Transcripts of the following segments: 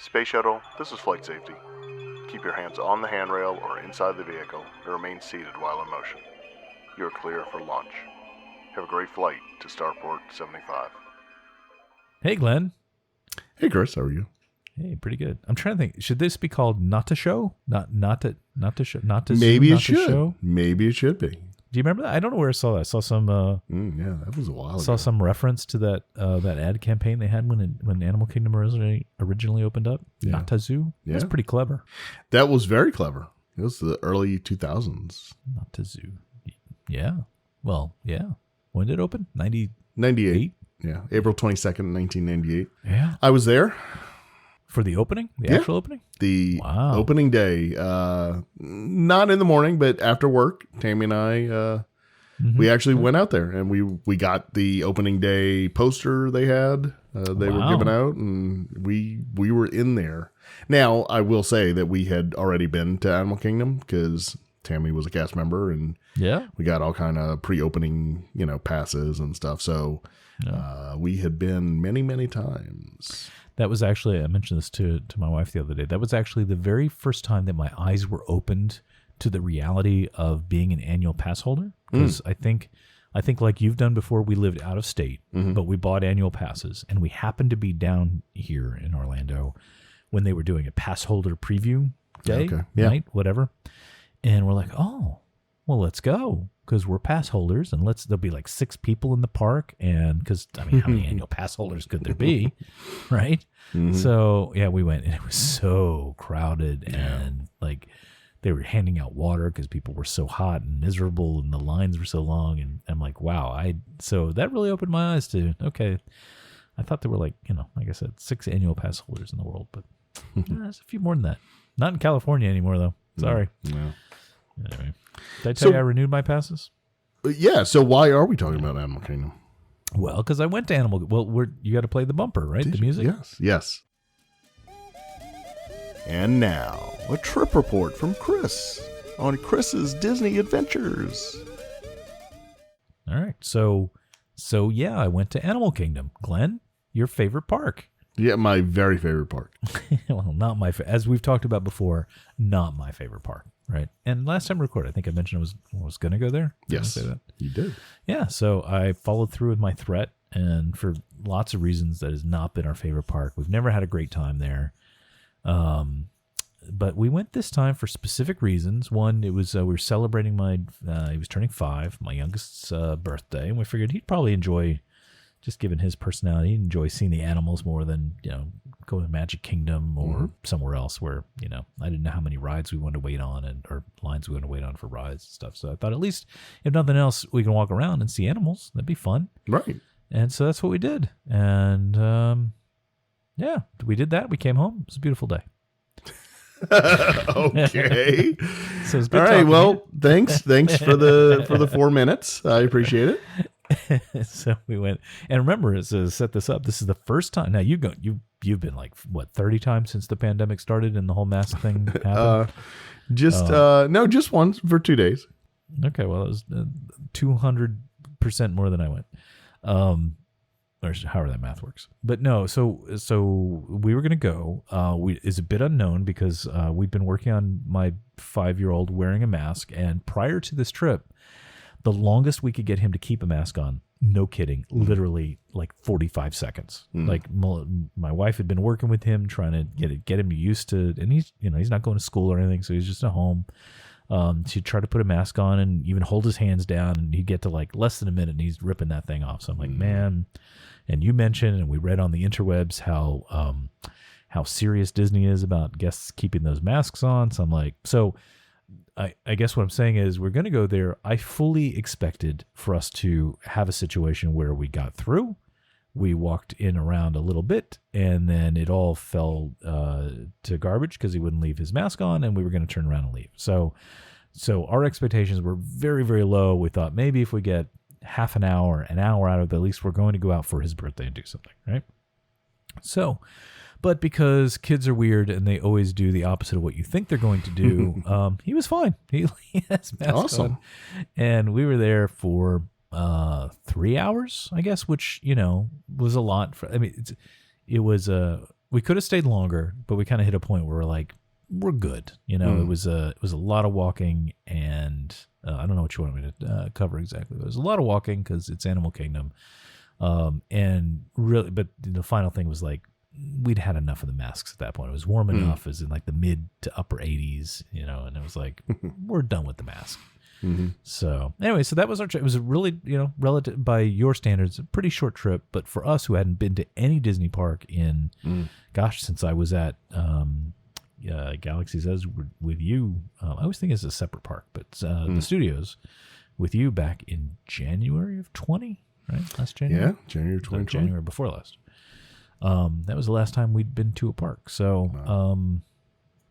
Space Shuttle, this is flight safety. Keep your hands on the handrail or inside the vehicle and remain seated while in motion. You are clear for launch. Have a great flight to Starport 75. Hey, Glenn. Hey, Chris. How are you? Hey, pretty good. I'm trying to think. Should this be called Nahtazu? Not to show. Maybe it should. Show? Maybe it should be. Do you remember that? I don't know where I saw that. I saw some. Yeah, that was a while ago. Saw some reference to that ad campaign they had when Animal Kingdom originally opened up. Yeah. Nahtazu. Yeah. That's pretty clever. That was very clever. It was the early 2000s. Nahtazu. Yeah. Well, yeah. When did it open? 98. Yeah. April 22nd, 1998. Yeah. I was there. For the opening? The actual opening? The opening day. Not in the morning, but after work, Tammy and I, we actually went out there and we got the opening day poster they had. They were giving out, and we were in there. Now, I will say that we had already been to Animal Kingdom because Tammy was a cast member, and we got all kind of pre-opening, passes and stuff. So we had been many, many times. That was actually, I mentioned this to my wife the other day. That was actually the very first time that my eyes were opened to the reality of being an annual pass holder. Because I think like you've done before, we lived out of state, but we bought annual passes, and we happened to be down here in Orlando when they were doing a pass holder preview day, night, whatever. And we're like, oh, well, let's go. Because we're pass holders, and there'll be like 6 people in the park, and because how many annual pass holders could there be, right? So we went, and it was so crowded, and like they were handing out water because people were so hot and miserable, and the lines were so long, and I'm like, wow, so that really opened my eyes to I thought there were like I said, 6 annual pass holders in the world, but there's a few more than that. Not in California anymore, though. Sorry. No. Anyway, did I tell you I renewed my passes? Yeah. So why are we talking about Animal Kingdom? Well, because I went to Animal. Well, you got to play the bumper, right? The music. Yes. And now a trip report from Chris on Chris's Disney adventures. All right. So I went to Animal Kingdom. Glenn, your favorite park? Yeah, my very favorite park. Well, not my as we've talked about before, not my favorite park. Right. And last time I recorded, I think I mentioned I was going to go there. Yes, say that? You did. Yeah. So I followed through with my threat. And for lots of reasons, that has not been our favorite park. We've never had a great time there. But we went this time for specific reasons. One, it was we were celebrating he was turning 5, my youngest's birthday. And we figured he'd probably enjoy, just given his personality, he'd enjoy seeing the animals more than, go to Magic Kingdom or somewhere else where, I didn't know how many rides we wanted to wait on or lines we wanted to wait on for rides and stuff. So I thought at least, if nothing else, we can walk around and see animals. That'd be fun. Right. And so that's what we did. And we did that. We came home. It was a beautiful day. Okay. So it's good. All right. Well, thanks for the 4 minutes. I appreciate it. So we went, and remember, to set this up, this is the first time. Now you've been like what 30 times since the pandemic started and the whole mask thing happened. Just once for 2 days. Okay, well, it was 200% more than I went, or however that math works. But no, so we were gonna go. Is a bit unknown because we've been working on my 5-year-old wearing a mask, and prior to this trip, the longest we could get him to keep a mask on, no kidding, literally like 45 seconds. Like my wife had been working with him, trying to get him used to, and he's not going to school or anything, so he's just at home. She'd try to put a mask on and even hold his hands down, and he'd get to like less than a minute, and he's ripping that thing off. So I'm like, man. And you mentioned, and we read on the interwebs how serious Disney is about guests keeping those masks on. So I'm like, I guess what I'm saying is we're going to go there. I fully expected for us to have a situation where we got through, we walked in around a little bit, and then it all fell to garbage because he wouldn't leave his mask on, and we were going to turn around and leave. So our expectations were very, very low. We thought maybe if we get half an hour out of it, at least we're going to go out for his birthday and do something, right? So... But because kids are weird and they always do the opposite of what you think they're going to do, he was fine. He has mask on. And we were there for 3 hours, I guess, which, was a lot. It was We could have stayed longer, but we kind of hit a point where we're like, we're good. You know, it was a lot of walking, and I don't know what you want me to cover exactly. But it was a lot of walking because it's Animal Kingdom, and really, but the final thing was like we'd had enough of the masks at that point. It was warm enough, it was in like the mid to upper 80s, you know, and it was like we're done with the mask. So anyway, so that was our trip. It was a really, you know, relative by your standards, a pretty short trip, but for us who hadn't been to any Disney park in, gosh, since I was at Galaxy's Edge with you, I always think it's a separate park, but the studios with you back in January of 20, right? Last January? Yeah, January 2020. January before last. That was the last time we'd been to a park. So,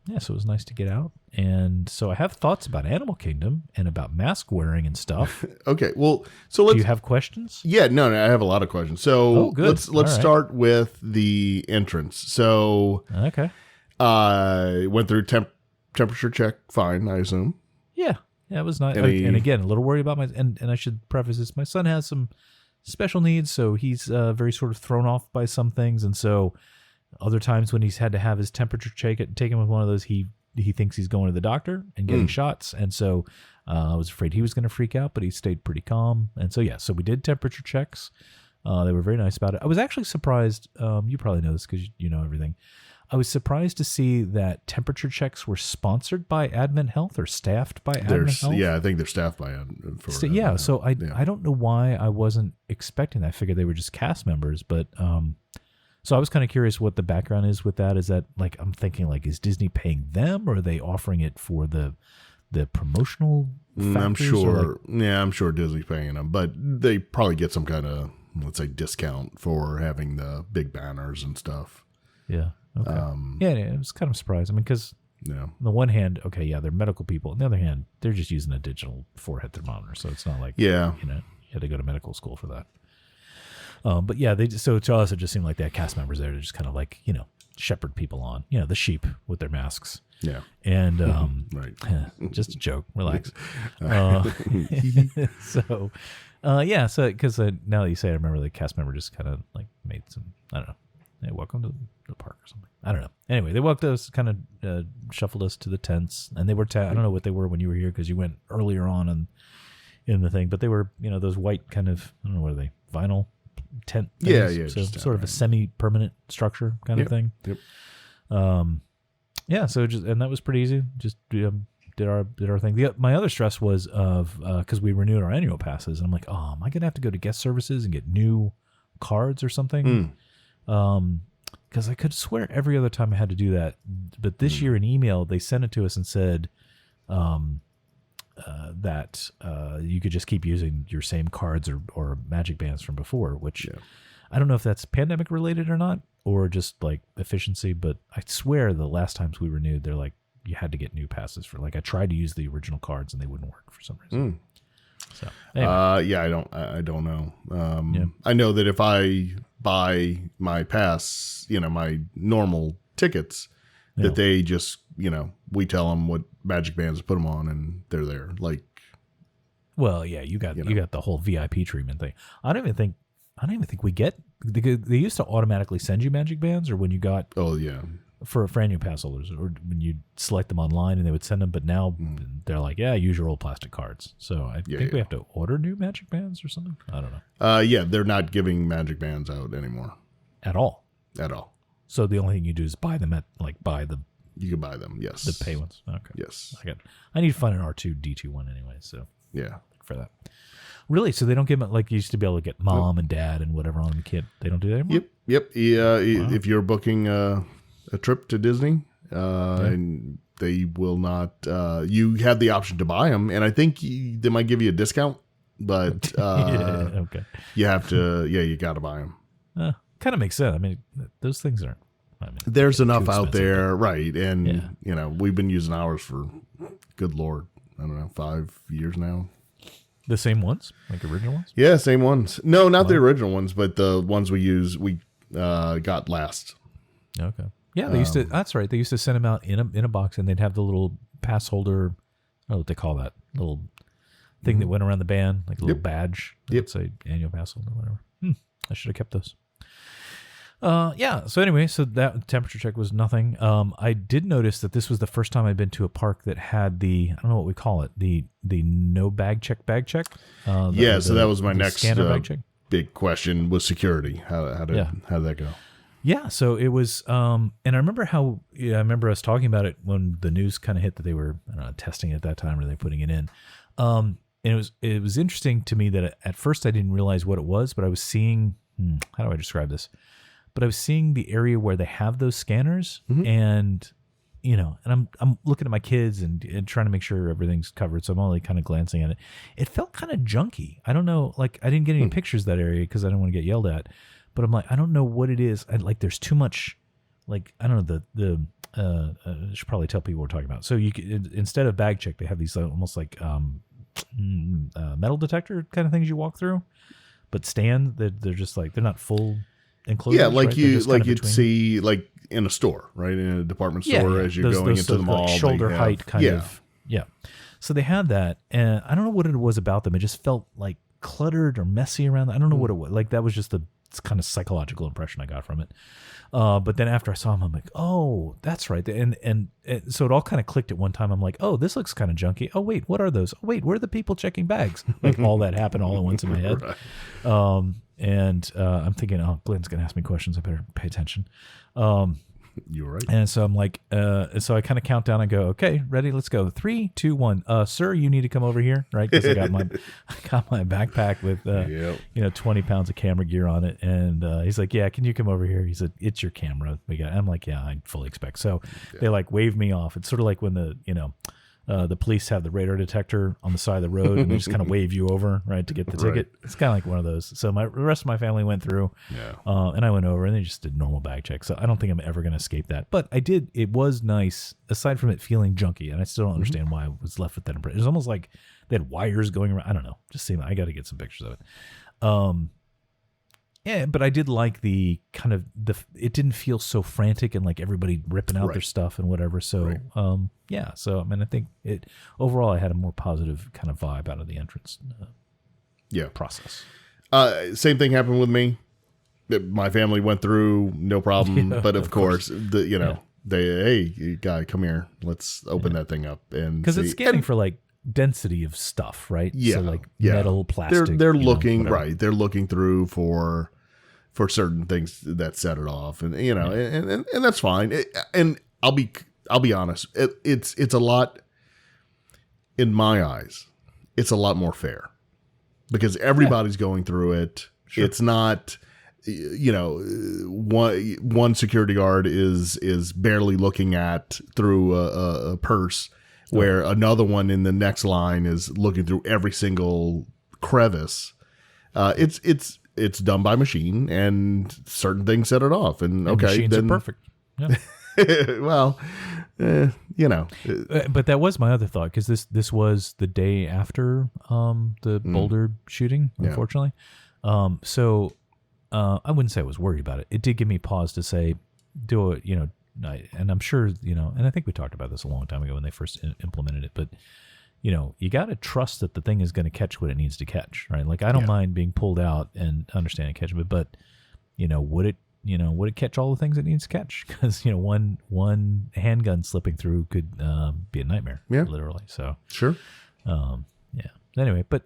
yeah, so it was nice to get out. And so I have thoughts about Animal Kingdom and about mask wearing and stuff. Okay, well, so let's. Do you have questions? Yeah, no, I have a lot of questions. So good. let's start with the entrance. So Okay. went through temperature check, fine, I assume. Yeah, it was nice. Any- And again, a little worried about and I should preface this. My son has some special needs, so he's very sort of thrown off by some things, and so other times when he's had to have his temperature taken with one of those, he thinks he's going to the doctor and getting shots, and so I was afraid he was going to freak out, but he stayed pretty calm, and so so we did temperature checks. They were very nice about it. I was actually surprised. You probably know this because you know everything. I was surprised to see that temperature checks were sponsored by Advent Health or staffed by Advent Health. Yeah, I think they're staffed by So I don't know why I wasn't expecting that. I figured they were just cast members, but so I was kind of curious what the background is with that. Is that like, I'm thinking like, is Disney paying them, or are they offering it for the promotional factors? I'm sure. I'm sure Disney's paying them, but they probably get some kind of, let's say, discount for having the big banners and stuff. Yeah. Okay. It was kind of surprised. I mean, because Yeah. on the one hand, okay, yeah, they're medical people. On the other hand, they're just using a digital forehead thermometer, so it's not like Yeah. you had to go to medical school for that. But yeah, so to us, it just seemed like they had cast members there to just kind of like shepherd people on, the sheep with their masks. Yeah. And Right. just a joke. Relax. So because now that you say it, I remember the cast member just kind of like made some, I don't know, hey, welcome to the park or something. I don't know. Anyway, they walked us, kind of shuffled us to the tents, and they were, I don't know what they were when you were here because you went earlier on in the thing, but they were, those white kind of, I don't know, what are they, vinyl tent things? Yeah. So sort of a semi-permanent structure kind of thing. Yep. So and that was pretty easy. Just did our thing. My other stress was because we renewed our annual passes, and I'm like, oh, am I gonna have to go to guest services and get new cards or something? Because I could swear every other time I had to do that, but this year in email they sent it to us and said that you could just keep using your same cards or magic bands from before, which I don't know if that's pandemic related or not, or just like efficiency, but I swear the last times we renewed, they're like, you had to get new passes for, like, I tried to use the original cards and they wouldn't work for some reason. So anyway. I don't know. I know that if I buy my pass, my normal tickets, that they just, we tell them what magic bands to put them on and they're there. Like, well, yeah, you got the whole VIP treatment thing. I don't even think we get. They used to automatically send you magic bands, or when you got. Oh yeah. For annual pass holders, or when you select them online and they would send them, but now they're like, use your old plastic cards. So I think we have to order new magic bands or something. I don't know. They're not giving magic bands out anymore. At all. So the only thing you do is buy them You can buy them, yes. The pay ones. Okay. Yes. I need to find an R2-D2 one anyway, so yeah. For that. Really? So they don't give them, like you used to be able to get mom and dad and whatever on them. They don't do that anymore? Yep. Wow. If you're booking a trip to Disney, and they will not, you have the option to buy them, and I think they might give you a discount, but okay. You have to, you got to buy them. Kind of makes sense. I mean, those things aren't. There's enough out there, right? And we've been using ours for, good Lord, I don't know, 5 years now. The same ones, like original ones? Yeah, same ones. No, not the original ones, but the ones we got last. Okay. Yeah, they used to. That's right. They used to send them out in a box, and they'd have the little pass holder. I don't know what they call that little thing that went around the band, like a little badge. Say annual pass holder, or whatever. I should have kept those. Yeah. So anyway, so that temperature check was nothing. I did notice that this was the first time I'd been to a park that had the, I don't know what we call it, the no bag check. So that was my next scanner bag check. Big question was security. How did that go? Yeah. So it was, and I remember I remember us talking about it when the news kind of hit that they were, I don't know, testing it at that time or they putting it in. And it was interesting to me that at first I didn't realize what it was, but I was seeing, how do I describe this? But I was seeing the area where they have those scanners, and and I'm looking at my kids and trying to make sure everything's covered. So I'm only kind of glancing at it. It felt kind of junky. I don't know, like I didn't get any pictures of that area because I didn't want to get yelled at. But I'm like, I don't know what it is. There's too much, like I don't know I should probably tell people what we're talking about. So you could, instead of bag check, they have these almost like metal detector kind of things you walk through, but they're just like they're not full. Yeah, like right? you'd see like in a store, right? In a department store as you're going into the mall. Like shoulder height kind of. Yeah. So they had that, and I don't know what it was about them. It just felt like cluttered or messy around. I don't know what it was. Like that was just the kind of psychological impression I got from it. But then after I saw them, I'm like, oh, that's right. And so it all kind of clicked at one time. I'm like, oh, this looks kind of junky. Oh, wait, what are those? Oh, wait, where are the people checking bags? Like all that happened all at once in my head. Right. And I'm thinking, oh, Glenn's going to ask me questions. I better pay attention. You're right. And so I'm like, so I kind of count down and go, okay, ready, let's go. 3, 2, 1. Sir, you need to come over here, right? Because I got my backpack with 20 pounds of camera gear on it, and he's like, yeah, can you come over here? He said, it's your camera. I'm like, yeah, I fully expect. So they like wave me off. It's sort of like when the police have the radar detector on the side of the road and they just kind of wave you over, right, to get the ticket. It's kind of like one of those. So the rest of my family went through, and I went over and they just did normal bag check. So I don't think I'm ever going to escape that. But I did. It was nice, aside from it feeling junky, and I still don't understand why I was left with that impression. It was almost like they had wires going around. I don't know. Just seemed, I got to get some pictures of it. Yeah, but I did like the kind of it didn't feel so frantic and like everybody ripping out their stuff and whatever. So, so I mean, I think overall I had a more positive kind of vibe out of the entrance process. Same thing happened with me. My family went through, no problem. But of course, hey, guy, come here. Let's open that thing up. And because it's scanning for like density of stuff, right? Yeah. So like metal, plastic. They're looking, right. They're looking through for certain things that set it off. And, and that's fine. And I'll be honest. It's a lot, in my eyes, it's a lot more fair because everybody's going through it. Sure. It's not, one security guard is barely looking at through a purse, where another one in the next line is looking through every single crevice. It's done by machine, and certain things set it off. And machines are perfect. Yeah. Well, but that was my other thought, because this was the day after the Boulder shooting, unfortunately. So I wouldn't say I was worried about it. It did give me pause to say, do it, and I'm sure, and I think we talked about this a long time ago when they first implemented it, but you got to trust that the thing is going to catch what it needs to catch, right? Like I don't mind being pulled out and understanding catching it, but would it catch all the things it needs to catch? Because one handgun slipping through could be a nightmare, literally. So sure, Anyway, but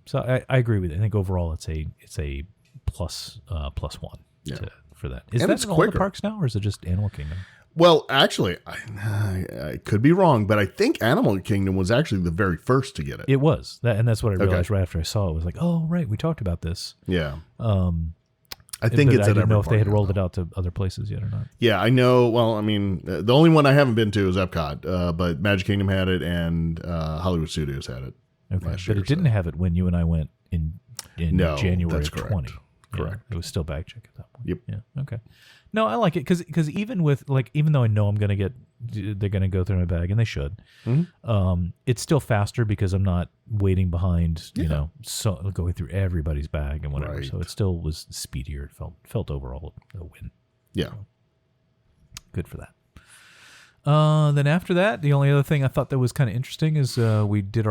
so I agree with it. I think overall it's a plus one for that. Is that in all the parks now, or is it just Animal Kingdom? Well, actually, I could be wrong, but I think Animal Kingdom was actually the very first to get it. It was, and that's what I realized right after I saw it. Was like, oh, right, we talked about this. Yeah. I think it's. I didn't know if they had rolled it out to other places yet or not. Yeah, I know. Well, I mean, the only one I haven't been to is Epcot, but Magic Kingdom had it, and Hollywood Studios had it. Okay, but it didn't have it when you and I went in January of 20. Correct. It was still bag check at that point. Yep. Yeah. Okay. No, I like it because even though I know they're gonna go through my bag, and they should, it's still faster because I'm not waiting behind, so going through everybody's bag and whatever. Right. So it still was speedier. It felt overall a win. Yeah. So, good for that. Then after that, the only other thing I thought that was kind of interesting is we did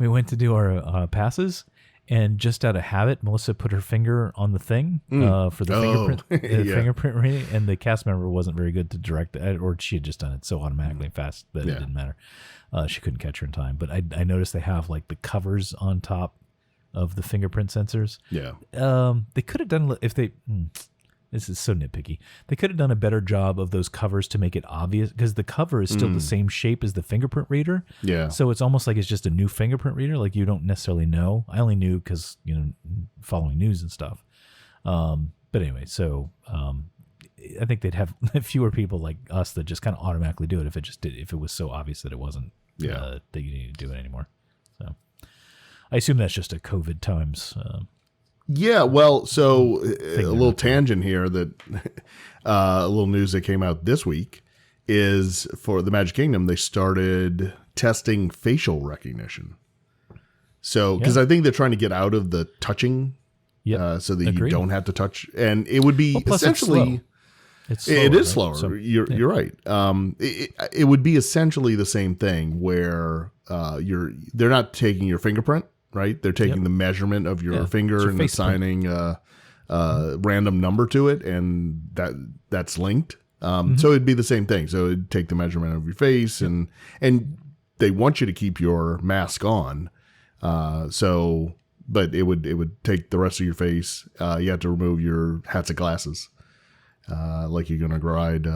we went to do our passes. And just out of habit, Melissa put her finger on the thing for the fingerprint reading, and the cast member wasn't very good to direct it, or she had just done it so automatically and fast that it didn't matter. She couldn't catch her in time. But I noticed they have like the covers on top of the fingerprint sensors. Yeah. They could have done if they. This is so nitpicky. They could have done a better job of those covers to make it obvious, because the cover is still the same shape as the fingerprint reader. Yeah. So it's almost like it's just a new fingerprint reader. Like you don't necessarily know. I only knew because, following news and stuff. But anyway, so I think they'd have fewer people like us that just kind of automatically do it if it was so obvious that it wasn't that you needed to do it anymore. So I assume that's just a COVID times. Yeah, well, so a little tangent here that a little news that came out this week is for the Magic Kingdom, they started testing facial recognition. So, because I think they're trying to get out of the touching so that you don't have to touch. And it would be essentially... It is slower. So, you're right. It would be essentially the same thing where they're not taking your fingerprint. Right, they're taking the measurement of your finger and assigning a random number to it, and that's linked. So it'd be the same thing. So it'd take the measurement of your face, and they want you to keep your mask on. But it would take the rest of your face. You have to remove your hats and glasses, like you're gonna ride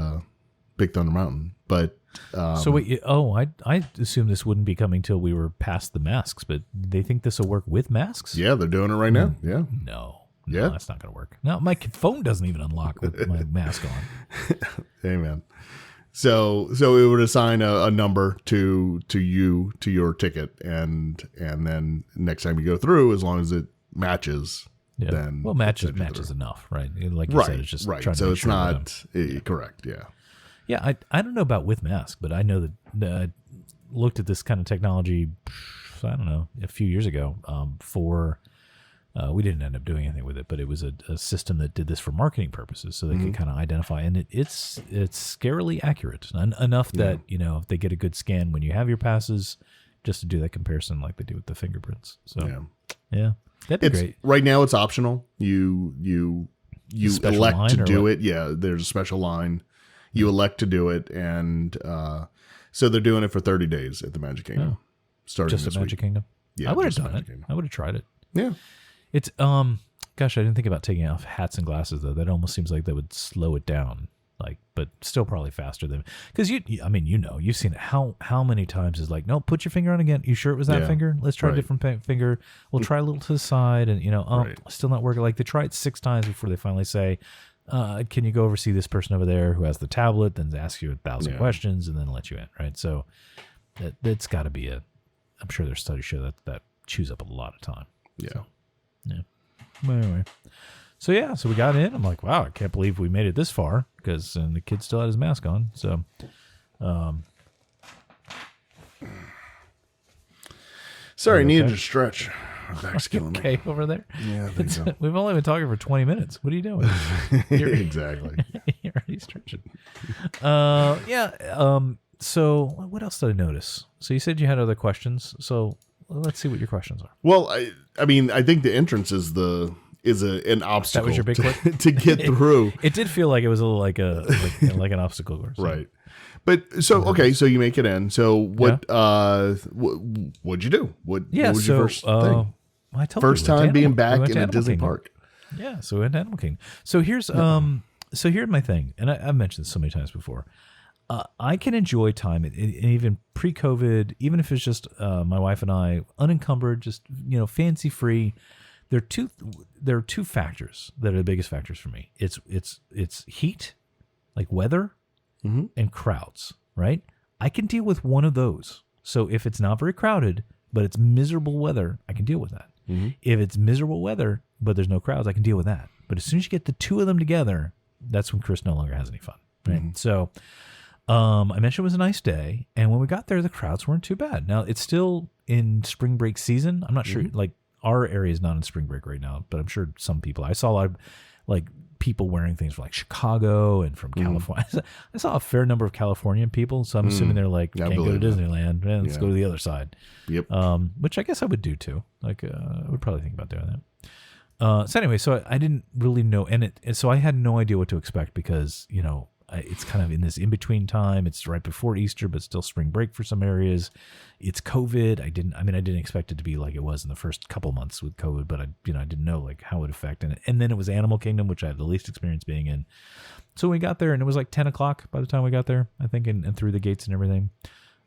Big Thunder Mountain, but. So wait, I assume this wouldn't be coming till we were past the masks, but they think this will work with masks? Yeah, they're doing it right now. Yeah. No, that's not going to work. No, my phone doesn't even unlock with my mask on. Amen. So it would assign a number to your ticket, and then next time you go through, as long as it matches, then matches enough, right? Like you said, it's just right. Trying so to it's not correct. Yeah. Yeah, I don't know about with mask, but I know that I looked at this kind of technology, I don't know, a few years ago for, we didn't end up doing anything with it, but it was a system that did this for marketing purposes, so they could kind of identify, and it's scarily accurate, enough that, if they get a good scan when you have your passes, just to do that comparison like they do with the fingerprints. So, yeah that'd be great. Right now it's optional. You elect to do it. Yeah, there's a special line. You elect to do it, and so they're doing it for 30 days at the Magic Kingdom. Starting just this at Magic week. Kingdom? Yeah, I would have done it. Kingdom. I would have tried it. Yeah. It's gosh, I didn't think about taking off hats and glasses though. That almost seems like that would slow it down. But still probably faster than, because you've seen it. How many times is like, no, put your finger on again. You sure it was that finger? Let's try a different finger. We'll try a little to the side, and still not working. Like they try it 6 times before they finally say, can you go over see this person over there who has the tablet, then asks you 1,000 questions and then let you in, right? So that's got to be I'm sure there's studies show that chews up a lot of time. Yeah. So, yeah. But anyway. So we got in. I'm like, wow, I can't believe we made it this far, because the kid still had his mask on. So, sorry, I needed to stretch. My back's killing me. Okay, over there. Yeah, I think so. We've only been talking for 20 minutes. What are you doing? Exactly. You're already stretching. So what else did I notice? So you said you had other questions. So let's see what your questions are. Well, I mean, I think the entrance is an obstacle. That was your big question? to get through. It did feel like it was a little like an obstacle course. Right. But so so you make it in. So what what'd you do? What was your first thing? I told first time being back in a Disney park. Yeah, so we went to Animal Kingdom. So here's here's my thing, and I've mentioned this so many times before. I can enjoy time, and even pre-COVID, even if it's just my wife and I, unencumbered, just fancy free. There are two factors that are the biggest factors for me. It's heat, like weather, and crowds. Right? I can deal with one of those. So if it's not very crowded, but it's miserable weather, I can deal with that. If it's miserable weather, but there's no crowds, I can deal with that. But as soon as you get the two of them together, that's when Chris no longer has any fun. Right? So I mentioned it was a nice day, and when we got there, the crowds weren't too bad. Now it's still in spring break season. I'm not sure, like our area is not in spring break right now, but I'm sure some people. I saw a like people wearing things from like Chicago and from California. I saw a fair number of Californian people, so I'm assuming they're like, I can't go to believe that. Disneyland, let's go to the other side. Yep. Which I guess I would do too. Like, I would probably think about doing that. So anyway, so I didn't really know, and so I had no idea what to expect because, you know, it's kind of in this in-between time. It's right before Easter, but still spring break for some areas. It's COVID. I didn't expect it to be like it was in the first couple months with COVID, but I didn't know like how it would affect. And then it was Animal Kingdom, which I had the least experience being in. So we got there and it was like 10 o'clock by the time we got there, I think, and through the gates and everything.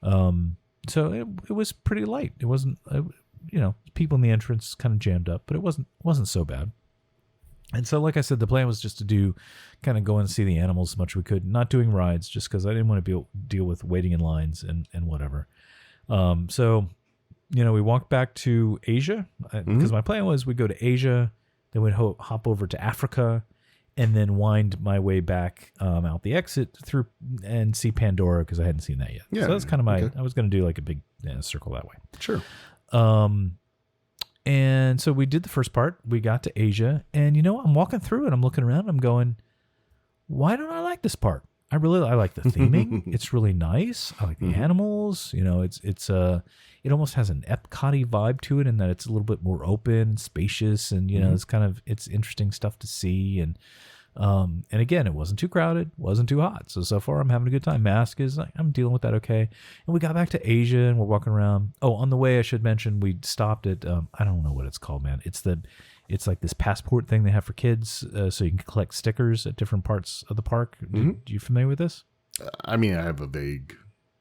So it was pretty light. It wasn't, people in the entrance kind of jammed up, but it wasn't so bad. And so, like I said, the plan was just to kind of go and see the animals as much as we could, not doing rides, just because I didn't want to deal with waiting in lines and whatever. So, we walked back to Asia because my plan was we'd go to Asia, then we'd hop over to Africa, and then wind my way back out the exit through and see Pandora because I hadn't seen that yet. Yeah, so that's kind of okay. I was going to do like a big circle that way. Sure. And so we did the first part. We got to Asia, and I'm walking through it. I'm looking around. I'm going, why don't I like this part? I like the theming. It's really nice. I like the animals. It almost has an Epcot-y vibe to it in that it's a little bit more open, spacious, and it's interesting stuff to see. And again, it wasn't too crowded, wasn't too hot. So far I'm having a good time. Mask is, I'm dealing with that okay. And we got back to Asia and we're walking around. Oh, on the way, I should mention, we stopped at, I don't know what it's called, man. It's like this passport thing they have for kids. So you can collect stickers at different parts of the park. Are you familiar with this? I mean, I have a vague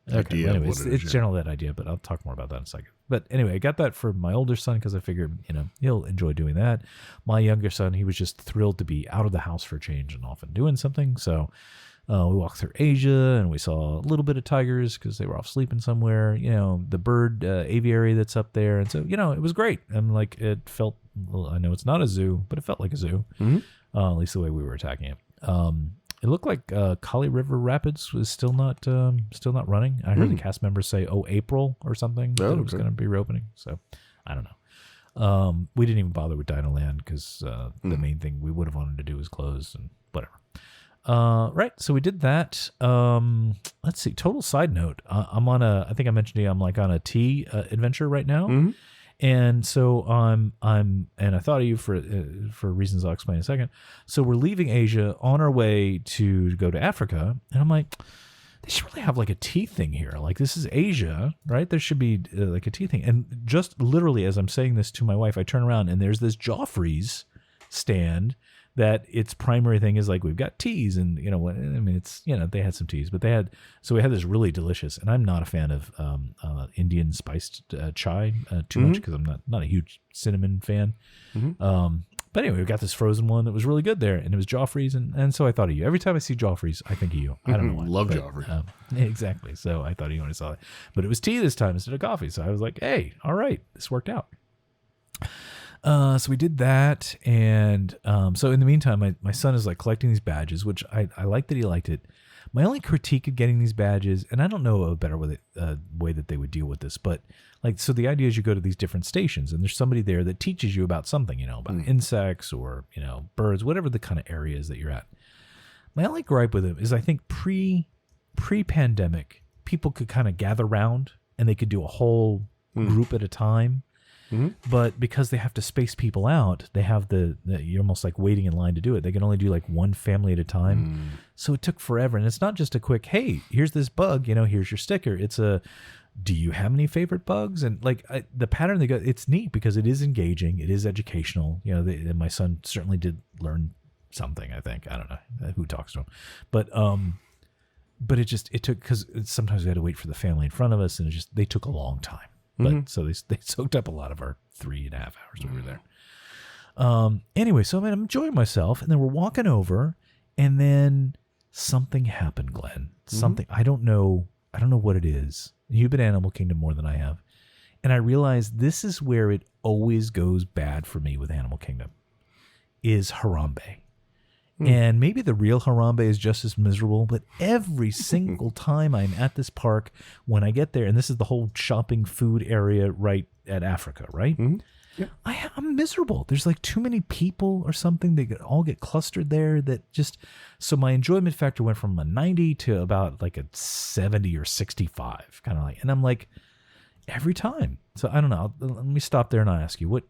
Okay, idea well, of anyway, what it it's is. generally that idea, but I'll talk more about that in a second. But anyway, I got that for my older son because I figured, he'll enjoy doing that. My younger son, he was just thrilled to be out of the house for a change and off and doing something. So we walked through Asia and we saw a little bit of tigers because they were off sleeping somewhere, the bird aviary that's up there. And so, it was great. And like, it felt, well, I know it's not a zoo, but it felt like a zoo, at least the way we were attacking it. It looked like Kali River Rapids was still not running. I heard the cast members say, April or something, that it was going to be reopening. So I don't know. We didn't even bother with Dino Land because the main thing we would have wanted to do was close and whatever. Right. So we did that. Let's see. Total side note. I think I mentioned to you, I'm like on a tea adventure right now. And so and I thought of you for reasons I'll explain in a second. So we're leaving Asia on our way to go to Africa, and I'm like, they should really have like a tea thing here. Like, this is Asia, right? There should be like a tea thing. And just literally as I'm saying this to my wife, I turn around and there's this Joffrey's stand that its primary thing is like, we've got teas and, it's, they had some teas, but so we had this really delicious, and I'm not a fan of Indian spiced chai too much because I'm not a huge cinnamon fan. But anyway, we got this frozen one that was really good there, and it was Joffrey's, and so I thought of you. Every time I see Joffrey's, I think of you. I don't know why. Love Joffrey. Exactly. So I thought of you when I saw it. But it was tea this time instead of coffee, so I was like, hey, all right, this worked out. So we did that, and so in the meantime, my son is like collecting these badges, which I like that he liked it. My only critique of getting these badges, and I don't know a better way that they would deal with this, but like, so the idea is you go to these different stations, and there's somebody there that teaches you about something, about insects or birds, whatever the kind of areas that you're at. My only gripe with it is I think pre-pandemic, people could kind of gather around and they could do a whole group at a time. But because they have to space people out, they have you're almost like waiting in line to do it. They can only do like one family at a time. So it took forever. And it's not just a quick, hey, here's this bug, here's your sticker. It's do you have any favorite bugs? And like the pattern they go, it's neat because it is engaging. It is educational. And my son certainly did learn something, I think. I don't know who talks to him, but it took, because sometimes we had to wait for the family in front of us, and they took a long time. But so they soaked up a lot of our 3.5 hours we were there. Anyway, so I'm enjoying myself, and then we're walking over, and then something happened, Glenn. Something I don't know what it is. You've been Animal Kingdom more than I have, and I realized this is where it always goes bad for me with Animal Kingdom. Is Harambe. And maybe the real Harambe is just as miserable, but every single time I'm at this park, when I get there, and this is the whole shopping food area right at Africa, right? I'm miserable. There's like too many people or something. They all get clustered there. That just so my enjoyment factor went from a 90 to about like a 70 or 65, kind of like. And I'm like, every time. So I don't know. Let me stop there and I ask you, what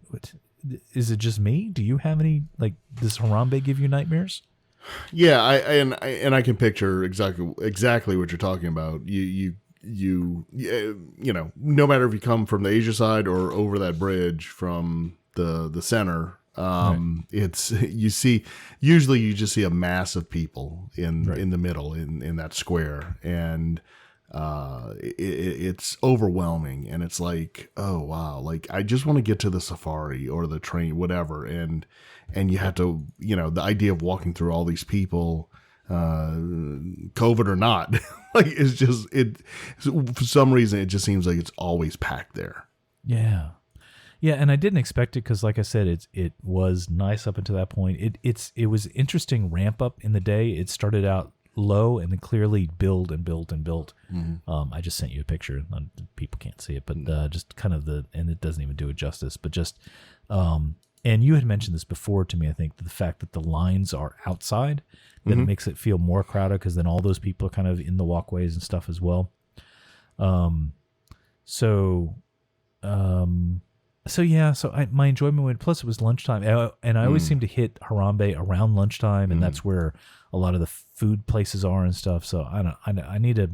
is it? Just me? Do you have any like does Harambe give you nightmares? Yeah, I can picture exactly what you're talking about. You know, no matter if you come from the Asia side or over that bridge from the center, it's usually you just see a mass of people in the middle in that square, and it's overwhelming, and it's like, oh wow, like I just want to get to the safari or the train, whatever, and you have to, you know, the idea of walking through all these people, COVID or not, like it's just for some reason it just seems like it's always packed there. Yeah, and I didn't expect it because, like I said, it was nice up until that point. It was interesting ramp up in the day. It started out low and then clearly build and built and built. Mm-hmm. I just sent you a picture. People can't see it, but just kind of and it doesn't even do it justice. But just and you had mentioned this before to me, I think, the fact that the lines are outside, that it makes it feel more crowded because then all those people are kind of in the walkways and stuff as well. So my enjoyment went, plus it was lunchtime. And I always seem to hit Harambe around lunchtime, and that's where a lot of the food places are and stuff. So I need to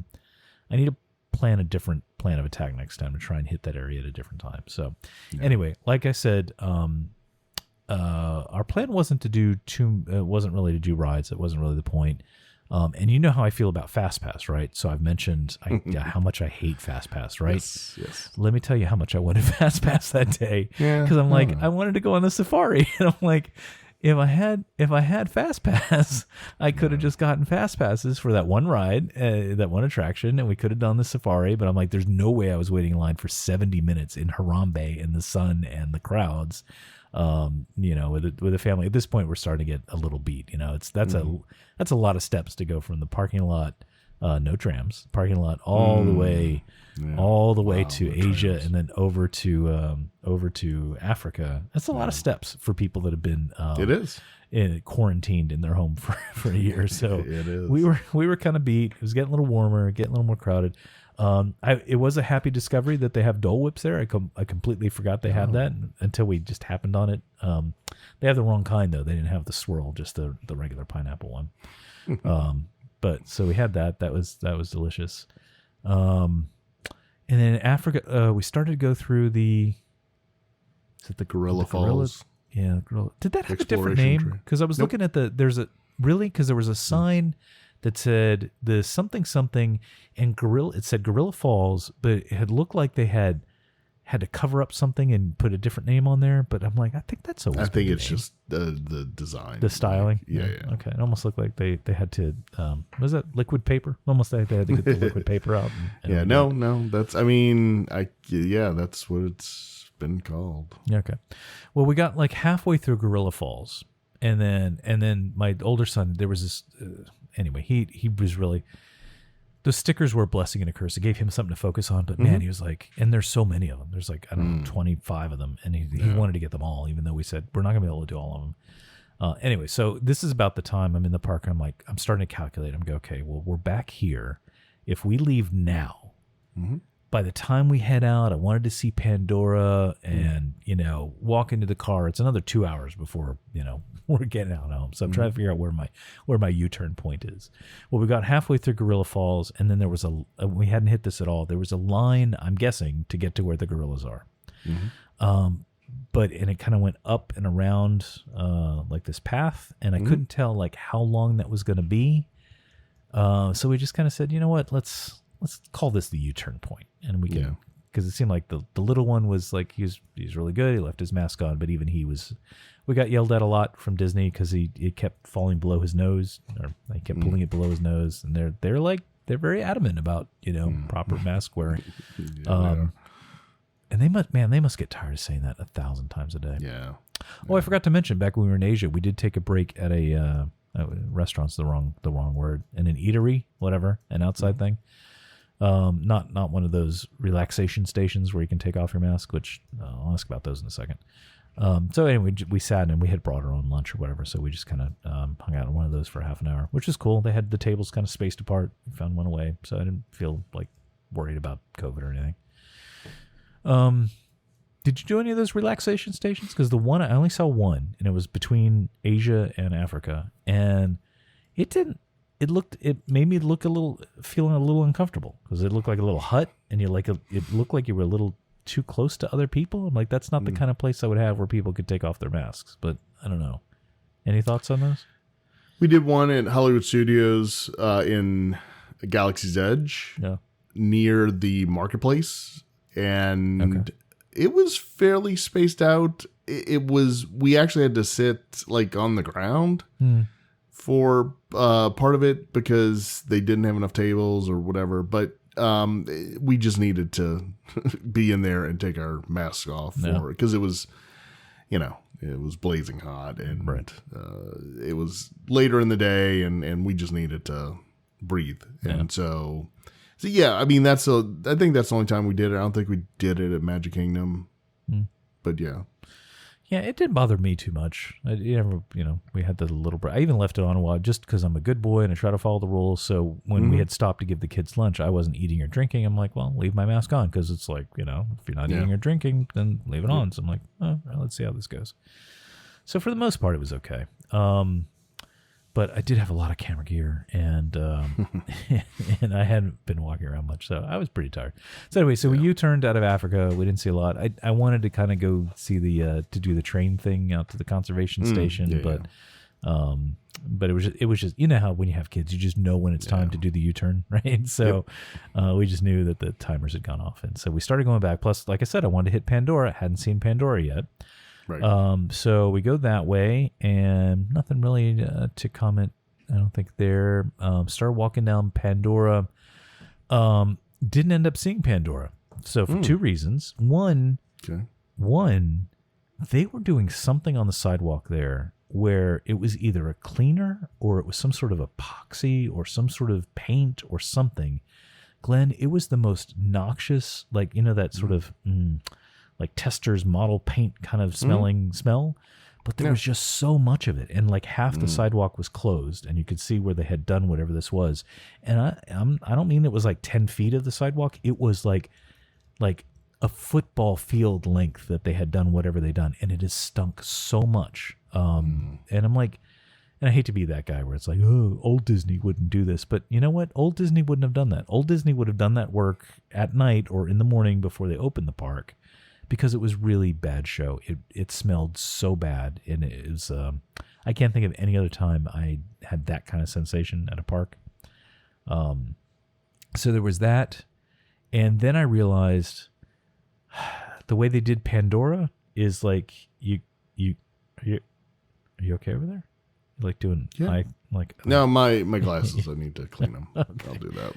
plan a different plan of attack next time to try and hit that area at a different time. So anyway, like I said, our plan wasn't really to do rides. It wasn't really the point. And you know how I feel about FastPass, right? So I've mentioned how much I hate FastPass, right? Yes. Let me tell you how much I wanted FastPass that day. Because I'm like, I wanted to go on the safari. And I'm like, if I had FastPass, I could have just gotten FastPasses for that one ride, that one attraction, and we could have done the safari. But I'm like, there's no way I was waiting in line for 70 minutes in Harambe in the sun and the crowds. You know, with a family at this point, we're starting to get a little beat. You know, that's a lot of steps to go from the parking lot, no trams, parking lot all the way to Asia, and then over to Africa. That's a lot of steps for people that have been it is quarantined in their home for a year. So it is. We were kind of beat. It was getting a little warmer, getting a little more crowded. It was a happy discovery that they have Dole Whips there. I completely forgot they had that until we just happened on it. They have the wrong kind though. They didn't have the swirl, just the regular pineapple one. But so we had that. That was delicious. And then in Africa, we started to go through the Gorilla Falls. Yeah, Gorilla. Did that have a different name? Because I was looking at because there was a sign that said the something and Gorilla. It said Gorilla Falls, but it had looked like they had to cover up something and put a different name on there. But I'm like, I think that's always. I think it's just the design, the styling. Yeah. Okay, it almost looked like they had to. Was that liquid paper? Almost like they had to get the liquid paper out. No. That's. I mean, that's what it's been called. Yeah. Okay. Well, we got like halfway through Gorilla Falls, and then my older son. There was this. Anyway, he was really, the stickers were a blessing and a curse. It gave him something to focus on, but man, he was like, and there's so many of them. There's like, I don't know, 25 of them. And he wanted to get them all, even though we said, we're not gonna be able to do all of them. Anyway, so this is about the time I'm in the park. I'm like, I'm starting to calculate. I'm going, okay, well, we're back here. If we leave now, by the time we head out, I wanted to see Pandora and, walk into the car. It's another 2 hours before, we're getting out home. So I'm trying to figure out where my U-turn point is. Well, we got halfway through Gorilla Falls, and then there was we hadn't hit this at all. There was a line, I'm guessing, to get to where the gorillas are. And it kind of went up and around like this path, and I couldn't tell like how long that was going to be. So we just kind of said, you know what, let's call this the U-turn point, and we can, because it seemed like the little one was like he's really good. He left his mask on, but even we got yelled at a lot from Disney because he kept falling below his nose, or he kept pulling it below his nose, and they're very adamant about proper mask wearing. And they must get tired of saying that 1,000 times a day. Yeah. Oh, I forgot to mention, back when we were in Asia, we did take a break at restaurant's the wrong word, and an eatery, whatever, an outside thing. Not one of those relaxation stations where you can take off your mask, which I'll ask about those in a second. So anyway, we sat and we had brought our own lunch or whatever, so we just kind of hung out on one of those for half an hour, which is cool. They had the tables kind of spaced apart. We found one away, so I didn't feel like worried about COVID or anything. Did you do any of those relaxation stations? Because the one, I only saw one, and it was between Asia and Africa, and it made me feeling a little uncomfortable because it looked like a little hut, and it looked like you were a little too close to other people. I'm like, that's not the kind of place I would have where people could take off their masks. But I don't know. Any thoughts on those? We did one at Hollywood Studios in Galaxy's Edge, near the marketplace, and it was fairly spaced out. We actually had to sit like on the ground for part of it because they didn't have enough tables or whatever. But we just needed to be in there and take our masks off because it was, it was blazing hot and it was later in the day and we just needed to breathe. And so yeah, I mean, I think that's the only time we did it. I don't think we did it at Magic Kingdom, but yeah. Yeah, it didn't bother me too much. We had the little break. I even left it on a while just because I'm a good boy and I try to follow the rules. So when we had stopped to give the kids lunch, I wasn't eating or drinking. I'm like, well, leave my mask on because it's like, if you're not eating or drinking, then leave it on. So I'm like, well, let's see how this goes. So for the most part, it was okay. But I did have a lot of camera gear and and I hadn't been walking around much, so I was pretty tired. So anyway, we U-turned out of Africa. We didn't see a lot. I wanted to kind of go see to do the train thing out to the conservation station, but it was just how when you have kids, you just know when it's time to do the U-turn, right? So we just knew that the timers had gone off, and so we started going back. Plus, like I said, I wanted to hit Pandora. I hadn't seen Pandora yet. Right. So we go that way, and nothing really to comment. I don't think there. Started walking down Pandora. Didn't end up seeing Pandora. So for two reasons. One, they were doing something on the sidewalk there where it was either a cleaner or it was some sort of epoxy or some sort of paint or something. Glenn, it was the most noxious, like that sort of. Like Tester's model paint kind of smell, but there was just so much of it, and like half the sidewalk was closed, and you could see where they had done whatever this was. And I don't mean it was like 10 feet of the sidewalk; it was like a football field length that they had done whatever they done, and it has stunk so much. And I'm like, and I hate to be that guy where it's like, oh, old Disney wouldn't do this, but you know what? Old Disney wouldn't have done that. Old Disney would have done that work at night or in the morning before they opened the park. Because it was really bad show. It smelled so bad, and it was. I can't think of any other time I had that kind of sensation at a park. So there was that, and then I realized the way they did Pandora is like are you okay over there? You like doing no, my glasses. I need to clean them. Okay. I'll do that.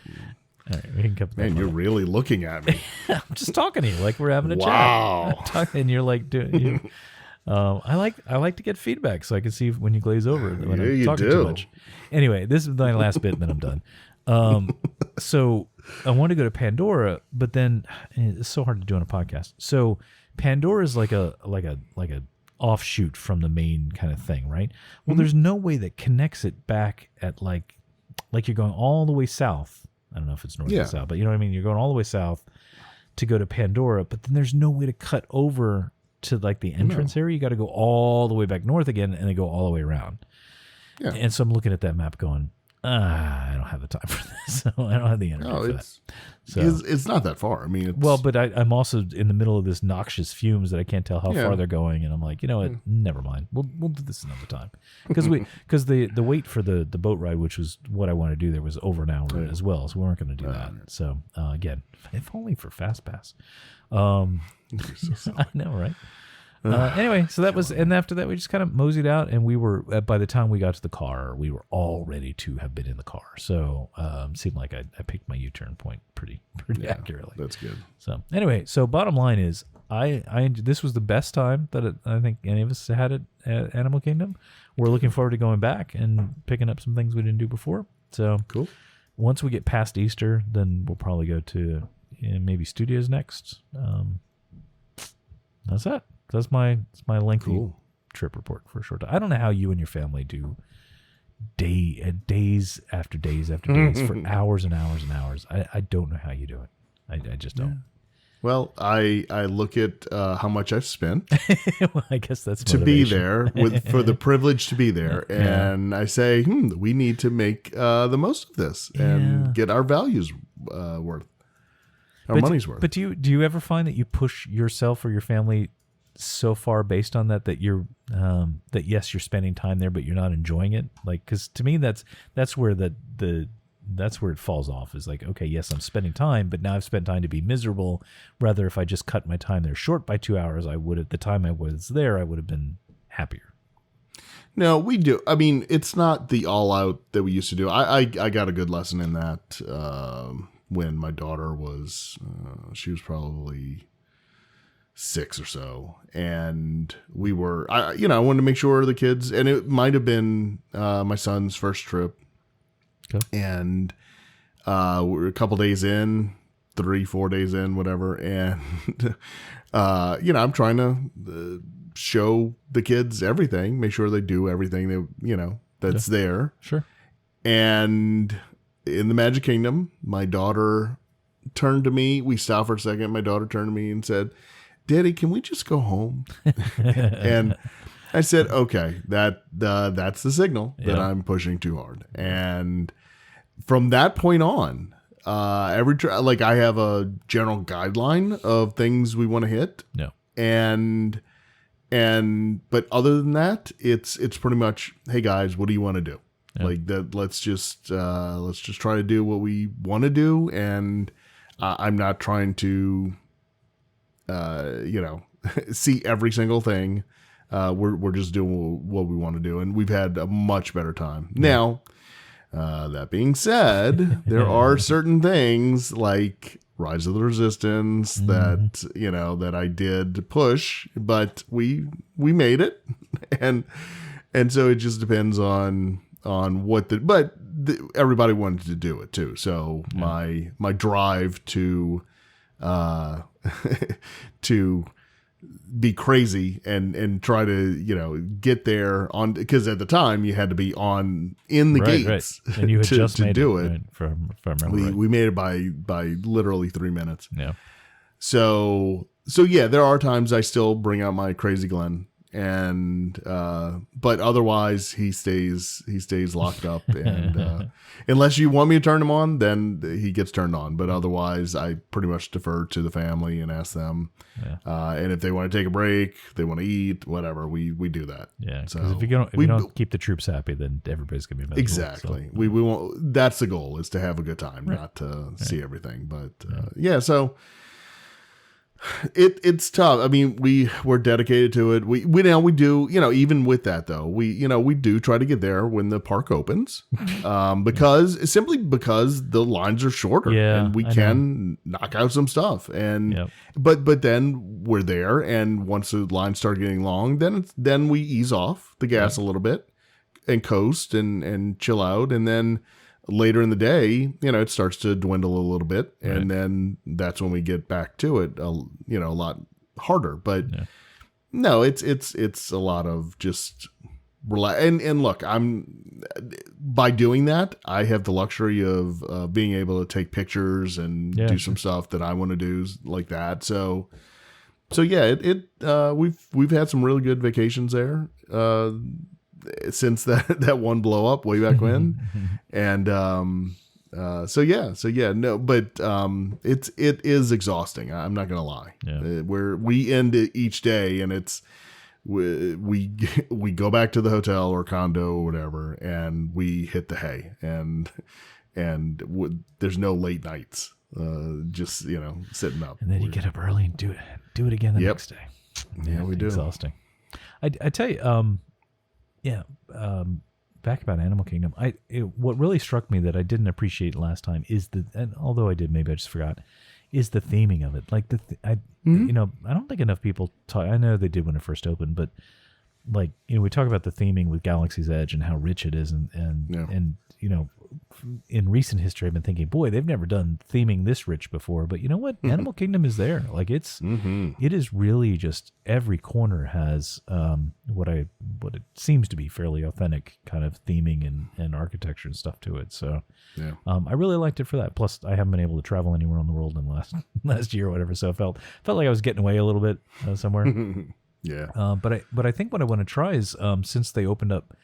All right, we can come. Man, you're really looking at me. I'm just talking to you like we're having a chat. Wow. And you're like doing. I like to get feedback so I can see when you glaze over when I'm talking too much. Anyway, this is my last bit, and then I'm done. So I want to go to Pandora, but then it's so hard to do on a podcast. So Pandora is like a offshoot from the main kind of thing, right? Well, there's no way that connects it back at like you're going all the way south. I don't know if it's north or south, but you know what I mean? You're going all the way south to go to Pandora, but then there's no way to cut over to like the entrance area. You got to go all the way back north again and then go all the way around. Yeah. And so I'm looking at that map going, I don't have the time for this. So I don't have the energy for that. So it's not that far. I mean, but I'm also in the middle of this noxious fumes that I can't tell how far they're going, and I'm like, you know what? Never mind. We'll do this another time because the wait for the boat ride, which was what I wanted to do, there was over an hour as well, so we weren't going to do that. So again, if only for FastPass. I know, right? Anyway, so that was, and after that we just kind of moseyed out, and we were, by the time we got to the car, we were all ready to have been in the car. So seemed like I picked my U-turn point pretty accurately. That's good. So anyway, so bottom line is, this was the best time that I think any of us had at Animal Kingdom. We're looking forward to going back and picking up some things we didn't do before. So cool. once we get past Easter, then we'll probably go to maybe Studios next. That's that. That's my lengthy trip report for a short time. I don't know how you and your family do days after days after days for hours and hours and hours. I don't know how you do it. I just don't. Well, I look at how much I've spent Well, I guess that's to be motivation. there for the privilege to be there, and I say, we need to make the most of this and get our values worth, our money's worth. But do you ever find that you push yourself or your family so far based on that you're that yes, you're spending time there, but you're not enjoying it? Like, because to me that's where that's where it falls off, is like, okay, yes, I'm spending time, but now I've spent time to be miserable. Rather, if I just cut my time there short by 2 hours, I would, at the time I was there, I would have been happier. No, we do. I mean, it's not the all out that we used to do. I got a good lesson in that when my daughter was, she was probably 6 or so. And we were, I wanted to make sure the kids, and it might have been my son's first trip. Okay. And we're a couple days in, 3-4 days in, whatever. And, I'm trying to show the kids everything, make sure they do everything that's there. Sure. And in the Magic Kingdom, my daughter turned to me. We stopped for a second. My daughter turned to me and said, "Daddy, can we just go home?" And I said, okay, that's the signal that I'm pushing too hard. And from that point on, I have a general guideline of things we want to hit. No. But other than that, it's pretty much, hey guys, what do you want to do? Yeah. Like that, let's just try to do what we want to do. And I'm not trying to, see every single thing. We're just doing what we want to do, and we've had a much better time. Now, that being said, there are certain things like Rise of the Resistance that I did push, but we made it, and so it just depends on what everybody wanted to do it too. So my drive to to be crazy and try to get there on, because at the time you had to be in the gates, right. And you had just made do it. Right, if I remember right. We made it by literally 3 minutes. Yeah. So yeah, there are times I still bring out my crazy Glenn, and but otherwise he stays locked up, and unless you want me to turn him on, then he gets turned on. But otherwise, I pretty much defer to the family and ask them. Yeah. And if they want to take a break, they want to eat, whatever, we do that. Yeah. Because so if you don't keep the troops happy, then everybody's gonna be miserable. Exactly. So. We won't. That's the goal, is to have a good time, not to see everything. But so. It's tough. I mean, we're dedicated to it. We do, even with that though, we do try to get there when the park opens, because the lines are shorter, and we can knock out some stuff. And, but then we're there, and once the lines start getting long, then we ease off the gas a little bit and coast and chill out. And then later in the day, it starts to dwindle a little bit, and then that's when we get back to it, a lot harder. But no, it's a lot of just relax. And look, by doing that, I have the luxury of being able to take pictures and do some stuff that I want to do like that. So yeah, we've had some really good vacations there. Since that one blow up way back when. And so yeah, no, but it is exhausting. I'm not gonna lie. Where we end it each day, and it's we go back to the hotel or condo or whatever, and we hit the hay, and there's no late nights. Just sitting up, and then you get up early and do it again the next day. Yeah, we do. Exhausting. I tell you, back about Animal Kingdom, what really struck me that I didn't appreciate last time is and although I did, maybe I just forgot, is the theming of it. Like I don't think enough people talk. I know they did when it first opened, but like, we talk about the theming with Galaxy's Edge and how rich it is, and in recent history, I've been thinking, boy, they've never done theming this rich before. But you know what? Animal Kingdom is there. Like it is really just every corner has what it seems to be fairly authentic kind of theming and architecture and stuff to it. So I really liked it for that. Plus, I haven't been able to travel anywhere in the world in the last year or whatever. So it felt like I was getting away a little bit somewhere. But I think what I want to try is since they opened up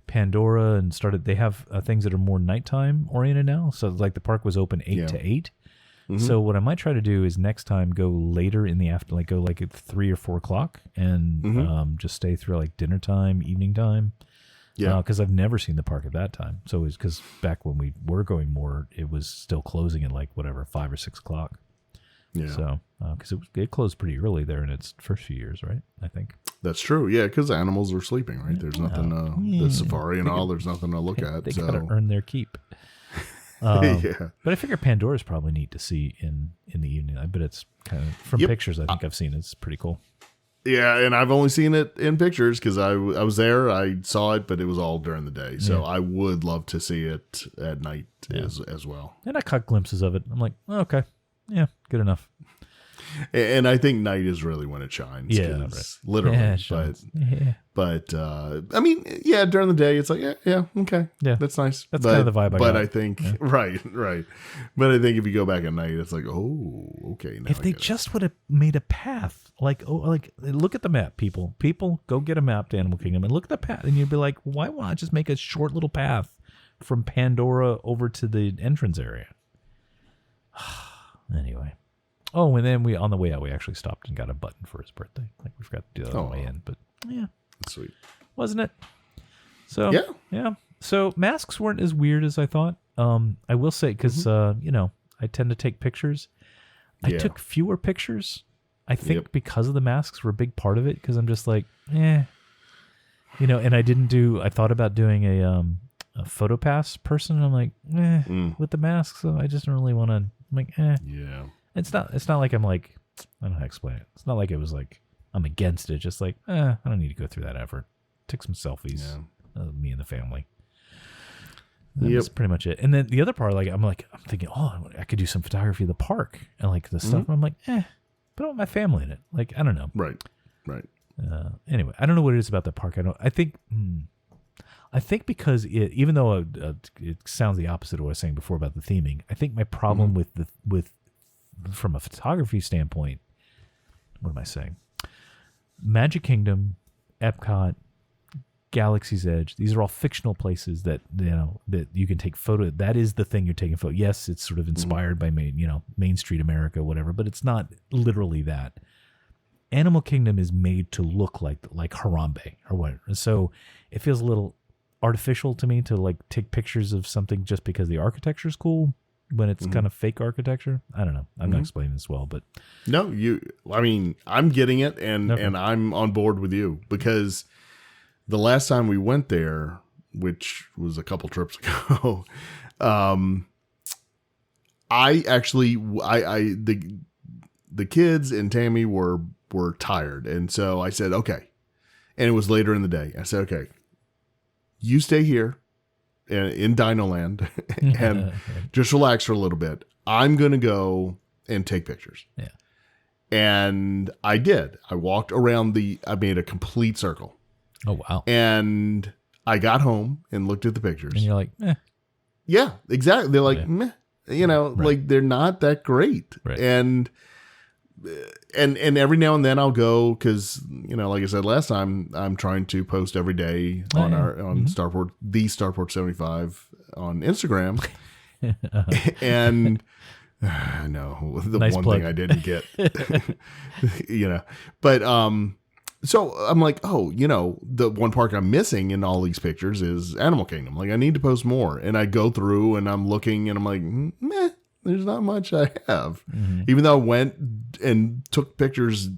Pandora and started, they have things that are more nighttime oriented now. So like the park was open 8 to 8. So what I might try to do is next time go later in the afternoon, like go like at 3 or 4 o'clock and just stay through like dinner time, evening time. Because I've never seen the park at that time. So it was because back when we were going more, it was still closing at like whatever 5 or 6 o'clock. So because it closed pretty early there in its first few years, right? I think that's true. Yeah, because the animals are sleeping, right? There's nothing. The safari and all. There's nothing to look at. They gotta earn their keep. But I figure Pandora is probably neat to see in the evening. I bet it's kind of from pictures. I think I've seen it's pretty cool. Yeah, and I've only seen it in pictures because I was there. I saw it, but it was all during the day. So I would love to see it at night as well. And I caught glimpses of it. I'm like, oh, okay. Yeah, good enough. And I think night is really when it shines. Yeah, right. Literally. Yeah, but I mean, during the day, it's like, okay. Yeah, that's nice. That's kind of the vibe I got. I think, right. But I think if you go back at night, it's like, oh, okay. Now if they just would have made a path, like look at the map, people. Go get a map to Animal Kingdom and look at the path. And you'd be like, why won't I just make a short little path from Pandora over to the entrance area? Anyway. Oh, and then on the way out, we actually stopped and got a button for his birthday. Like we forgot to do that on the way in, but that's sweet, wasn't it? So yeah. So masks weren't as weird as I thought. I will say because I tend to take pictures. I took fewer pictures. I think because of the masks were a big part of it. Because I'm just like, and I thought about doing a photo pass person. And I'm like, with the masks, so I just don't really want to. I'm like, yeah. It's not like I'm like, I don't know how to explain it. It's not like it was like I'm against it. Just like, I don't need to go through that effort. Took some selfies, me and the family. That's pretty much it. And then the other part, I'm thinking, I could do some photography of the park and like the stuff. And I'm like, put all my family in it. Like, I don't know. Right. Anyway, I don't know what it is about the park. I think because even though it sounds the opposite of what I was saying before about the theming, I think my problem with from a photography standpoint, what am I saying? Magic Kingdom, Epcot, Galaxy's Edge, these are all fictional places that that you can take photo. That is the thing you're taking photo. Yes, it's sort of inspired by Main Street America, whatever, but it's not literally that. Animal Kingdom is made to look like Harambe or whatever. So it feels a little artificial to me to like take pictures of something just because the architecture is cool when it's kind of fake architecture. I don't know. I'm not explaining this well, but no, I'm getting it and I'm on board with you because the last time we went there, which was a couple trips ago, the kids and Tammy were tired. And so I said, okay. And it was later in the day. I said, okay, you stay here in Dino Land and just relax for a little bit. I'm going to go and take pictures. Yeah. And I did. I walked around I made a complete circle. Oh, wow. And I got home and looked at the pictures. And you're like, Yeah, exactly. They're like, meh. Like they're not that great. Right. And every now and then I'll go because like I said last time, I'm trying to post every day on Starport, the Starport 75 on Instagram, and I know the nice one plug. thing I didn't get, but so I'm like, the one park I'm missing in all these pictures is Animal Kingdom. Like I need to post more, and I go through and I'm looking and I'm like, meh. There's not much I have. Even though I went and took pictures,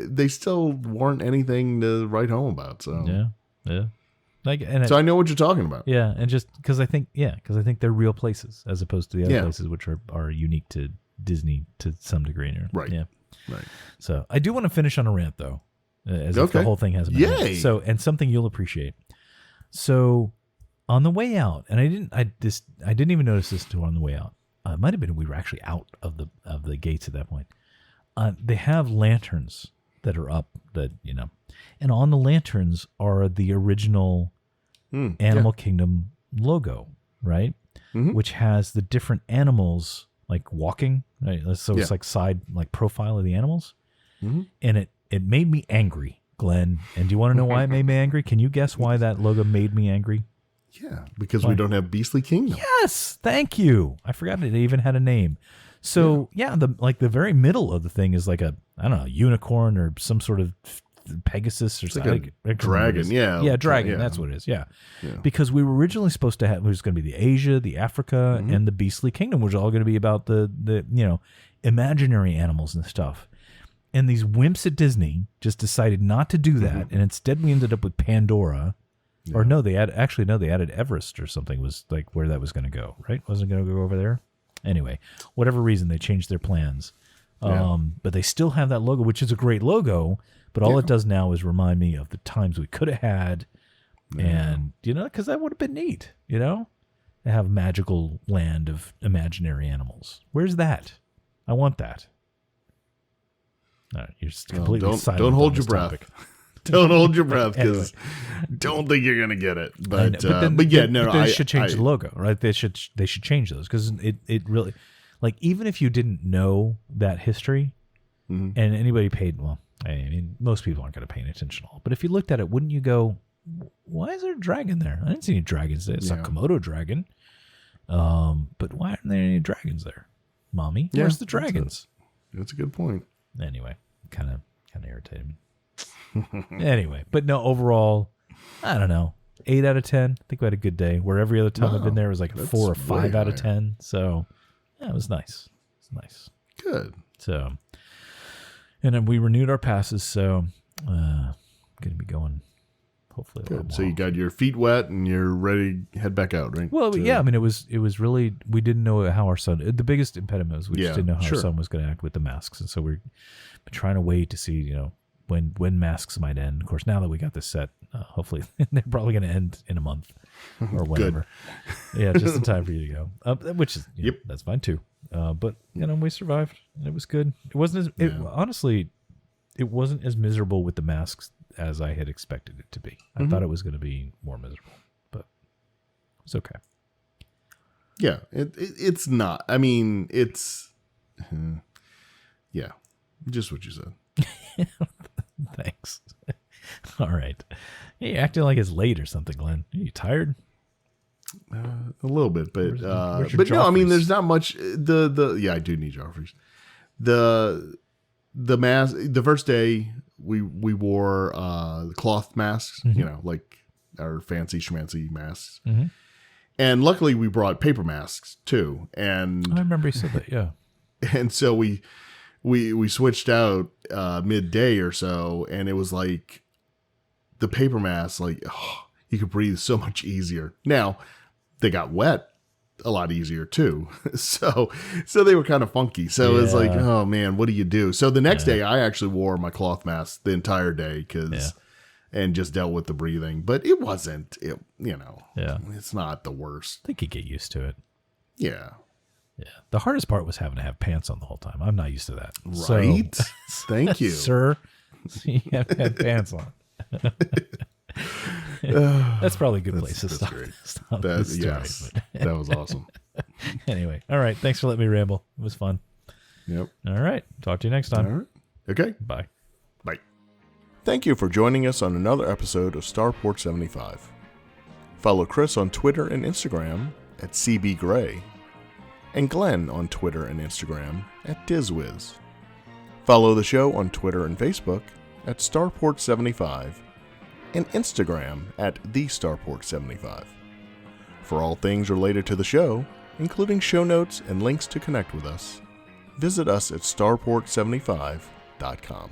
they still weren't anything to write home about. So yeah. So I know what you're talking about. Yeah, and just because I think they're real places as opposed to the other places which are unique to Disney to some degree. Right. Yeah. Right. So I do want to finish on a rant though. as if the whole thing hasn't been Yay. made. So, and something you'll appreciate. So, on the way out, and I didn't even notice this until on the way out. It might have been we were actually out of the gates at that point. They have lanterns that are up that, and on the lanterns are the original Animal Kingdom logo, right? Mm-hmm. Which has the different animals like walking, right? So it's like side, like profile of the animals. Mm-hmm. And it made me angry, Glenn. And do you want to know why it made me angry? Can you guess why that logo made me angry? Yeah, because we don't have Beastly Kingdom. Yes, thank you. I forgot it even had a name. So the very middle of the thing is like a unicorn or some sort of Pegasus or something. Like a dragon, yeah, dragon. That's what it is. Yeah, because we were originally supposed to have it was going to be the Asia, the Africa, and the Beastly Kingdom, which was all going to be about the imaginary animals and stuff. And these wimps at Disney just decided not to do that, and instead we ended up with Pandora. Yeah. Or no, they added Everest or something was like where that was going to go, right? Wasn't going to go over there. Anyway, whatever reason, they changed their plans. But they still have that logo, which is a great logo, but all it does now is remind me of the times we could have had. And, because that would have been neat, to have magical land of imaginary animals. Where's that? I want that. All right, you're just completely silent. Don't hold your breath. Don't hold your breath because don't think you're gonna get it. But they should change the logo, right? They should change those because it really, like, even if you didn't know that history, and anybody paid, well, I mean, most people aren't going to pay any attention at all. But if you looked at it, wouldn't you go, why is there a dragon there? I didn't see any dragons there. It's a Komodo dragon. But why aren't there any dragons there, Mommy? Where's the dragons? That's a good point. Anyway, kind of irritated me. Anyway, but no, overall, I don't know. 8 out of 10. I think we had a good day. Where every other time I've been there was like a 4 or 5 out of 10. So, yeah, it was nice. It's nice. Good. So, and then we renewed our passes. So, going to be going hopefully a lot more. So you got your feet wet and you're ready to head back out, right? Well, I mean, it was really, we didn't know how our son, the biggest impediment was we just didn't know how our son was going to act with the masks. And so we're trying to wait to see, when masks might end. Of course, now that we got this set, hopefully they're probably going to end in a month or whatever. Yeah, just in time for you to go. Which is that's fine too. But we survived. It was good. It wasn't honestly, it wasn't as miserable with the masks as I had expected it to be. I thought it was going to be more miserable, but it's okay. Yeah, it's not. I mean, it's just what you said. Thanks. All right. Hey, you're acting like it's late or something, Glenn. Are you tired? A little bit, but where's no, I mean, there's not much. I do need Joffrey's. The mask. The first day we wore the cloth masks, like our fancy schmancy masks, and luckily we brought paper masks too. And I remember you said that, yeah. And so we switched out midday or so, and it was like the paper mask, like you could breathe so much easier. Now they got wet a lot easier too, so they were kind of funky. So it was like, oh man, what do you do? So the next day, I actually wore my cloth mask the entire day and just dealt with the breathing. But it wasn't, it's not the worst. I think you get used to it. Yeah. Yeah. The hardest part was having to have pants on the whole time. I'm not used to that. Right. So, thank you. Sir. You have to have pants on. That's probably a good place to stop. Great. That was awesome. Anyway. All right. Thanks for letting me ramble. It was fun. Yep. All right. Talk to you next time. All right. Okay. Bye. Bye. Thank you for joining us on another episode of Starport 75. Follow Chris on Twitter and Instagram at CBGray. And Glenn on Twitter and Instagram at DizWiz. Follow the show on Twitter and Facebook at Starport75 and Instagram at TheStarport75. For all things related to the show, including show notes and links to connect with us, visit us at starport75.com.